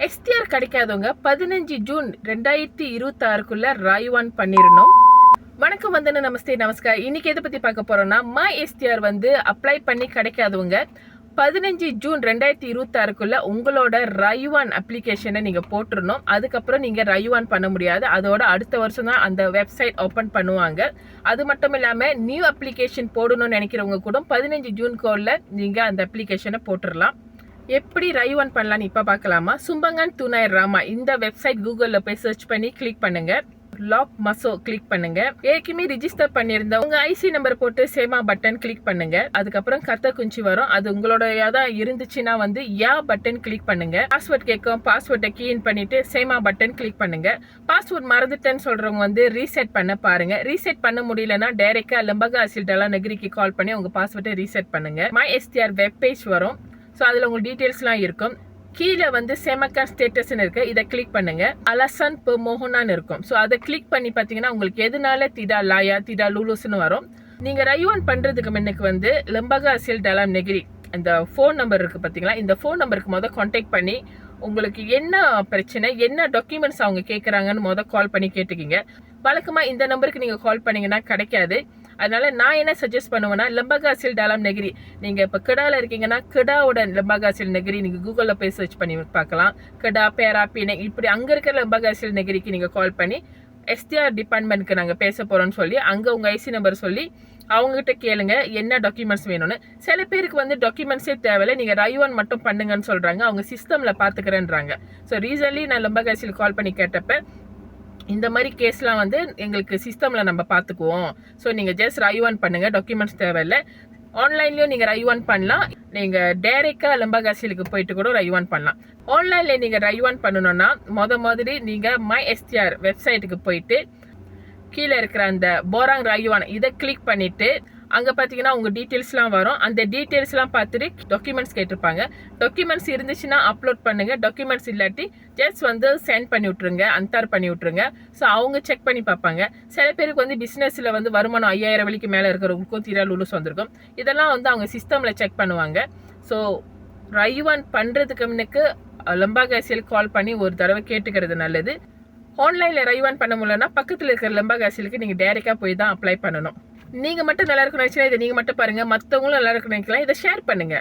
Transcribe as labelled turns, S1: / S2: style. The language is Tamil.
S1: எஸ்டிஆர் கிடைக்காதவங்க 15 ஜூன் 2026க்குள்ள ராய்வான் பண்ணிடணும். வணக்கம், வந்தன, நமஸ்தே, நமஸ்கார். இன்னைக்கு எதை பத்தி பார்க்க போறோம்னா, மை எஸ்டிஆர் அப்ளை பண்ணி கிடைக்காதவங்க 15 ஜூன் 2026க்குள்ள உங்களோட ராய்வான் அப்ளிகேஷனை நீங்க போட்டுருணும். அதுக்கப்புறம் நீங்க ராய்வான் பண்ண முடியாது. அதோட அடுத்த வருஷம் தான் அந்த வெப்சைட் ஓபன் பண்ணுவாங்க. அது மட்டும் இல்லாம நியூ அப்ளிகேஷன் போடணும்னு நினைக்கிறவங்க கூட 15 ஜூன் கோல்ல நீங்க அந்த அப்ளிகேஷனை போட்டுடலாம். எப்படி ராய்வான் பண்ணலான்னு இப்ப பார்க்கலாமா? சும்பங்கன் துணை ராமா இந்த வெப்சைட் கூகுள்ல போய் சர்ச் பண்ணி கிளிக் பண்ணுங்க. லாக் மசோ கிளிக் பண்ணுங்க. ஏற்கனவே ரிஜிஸ்டர் பண்ணியிருந்த உங்க ஐசி நம்பர் போட்டு சேமா பட்டன் கிளிக் பண்ணுங்க. அதுக்கப்புறம் கத்த குஞ்சி வரும். அது உங்களோட இருந்துச்சுன்னா யா பட்டன் கிளிக் பண்ணுங்க. பாஸ்வேர்ட் கேட்கும். பாஸ்வேர்டை கீன் பண்ணிட்டு சேமா பட்டன் கிளிக் பண்ணுங்க. பாஸ்வேர்ட் மறந்துட்டேன்னு சொல்றவங்க ரீசெட் பண்ண பாருங்க. ரீசெட் பண்ண முடியலன்னா டைரக்டா லம்பகா அசில் டலா நகரிக்கு கால் பண்ணி உங்க பாஸ்வேர்டை ரீசெட் பண்ணுங்க. மை எஸ்டிஆர் வெப் பேஜ் வரும். ஸோ அதில் உங்களுக்கு டீட்டெயில்ஸ்லாம் இருக்கும். கீழே சேமக்கான் ஸ்டேட்டஸ்ன்னு இருக்கு. இதை கிளிக் பண்ணுங்க. அலசன் பெ மோகனான்னு இருக்கும். ஸோ அதை கிளிக் பண்ணி பார்த்தீங்கன்னா உங்களுக்கு எதுனால திடா லாயா திடா லூலூஸ்னு வரும். நீங்க ராய்வான் பண்றதுக்கு முன்னுக்கு லம்பகா அசில் டலாம் நெகிரி இந்த ஃபோன் நம்பர் இருக்கு பார்த்தீங்களா, இந்த ஃபோன் நம்பருக்கு கான்டாக்ட் பண்ணி உங்களுக்கு என்ன பிரச்சனை, என்ன டாக்குமெண்ட்ஸ் அவங்க கேட்குறாங்கன்னு கால் பண்ணி கேட்டுக்கிங்க. வழக்கமா இந்த நம்பருக்கு நீங்க கால் பண்ணீங்கன்னா கிடைக்காது. அதனால நான் என்ன சஜஸ்ட் பண்ணுவேன்னா, லம்பகா அசில் டலாம் நெகிரி நீங்க இப்ப கிடால இருக்கீங்கன்னா கிடாவோட லம்பகா அசில் நெகிரி நீங்க கூகுள்ல போய் சர்ச் பண்ணி பார்க்கலாம். கிடா பேரா பீனை இப்படி அங்க இருக்கிற லம்பகா அசில் நெகிரிக்கு நீங்க கால் பண்ணி எஸ்டிஆர் டிபார்ட்மெண்ட்க்கு நாங்க பேச போறோம்னு சொல்லி அங்க உங்க ஐசி நம்பர் சொல்லி அவங்ககிட்ட கேளுங்க என்ன டாக்குமெண்ட்ஸ் வேணும்னு. சில பேருக்கு டாக்குமெண்ட்ஸே தேவையில்லை, நீங்க ராய்வான் மட்டும் பண்ணுங்கன்னு சொல்றாங்க. அவங்க சிஸ்டம்ல பாத்துக்கிறேன்றாங்க. ஸோ ரீசன்ட்லி நான் லம்பகா அசில் கால் பண்ணி கேட்டப்ப இந்த மாதிரி கேஸ்லாம் எங்களுக்கு சிஸ்டம்ல நம்ம பார்த்துக்குவோம். ஸோ நீங்க ஜஸ்ட் ராய்வான் பண்ணுங்க, டாக்குமெண்ட்ஸ் தேவையில்லை. ஆன்லைன்லயும் நீங்க ராய்வான் பண்ணலாம். நீங்க டைரக்டா லம்பகா அசிலுக்கு போயிட்டு கூட ராய்வான் பண்ணலாம். ஆன்லைன்ல நீங்க ராய்வான் பண்ணணும்னா முதல்ல நீங்க மை எஸ்டிஆர் வெப்சைட்டுக்கு போயிட்டு கீழே இருக்கிற அந்த போராங் ராய்வான் இதை கிளிக் பண்ணிட்டு அங்க பாத்தீங்கன்னா உங்க டீடைல்ஸ்லாம் வரும். அந்த டீடைல்ஸ்லாம் பார்த்துட்டு டாக்குமெண்ட்ஸ் கேட்டிருப்பாங்க. டாக்குமெண்ட்ஸ் இருந்துச்சுன்னா அப்லோட் பண்ணுங்க. டாக்குமெண்ட்ஸ் இல்லாட்டி ஜஸ்ட் சென்ட் பண்ணி விட்டுருங்க, அன்தார் பண்ணி விட்டுருங்க. ஸோ அவங்க செக் பண்ணி பார்ப்பாங்க. சில பேருக்கு பிசினஸ்ல வருமானம் 5000 வரைக்கும் மேல இருக்கிறவங்களுக்கும் திரா லூலூஸ் வந்திருக்கும். இதெல்லாம் அவங்க சிஸ்டம்ல செக் பண்ணுவாங்க. ஸோ ராய்வான் பண்றதுக்கு முன்னுக்கு லம்பகா அசில் கால் பண்ணி ஒரு தடவை கேட்டுக்கிறது நல்லது. ஆன்லைன்ல ராய்வான் பண்ண முடியலன்னா பக்கத்துல இருக்கிற லம்பகா அசிலுக்கு நீங்க டைரக்டா போய் தான் அப்ளை பண்ணணும். நீங்க மட்டும் நல்லா இருக்கணும் நினைச்சா இதை நீங்க மட்டும் பாருங்க, மற்றவங்களும் நல்லா இருக்கணும் நினைக்கலாம். இதை ஷேர் பண்ணுங்க.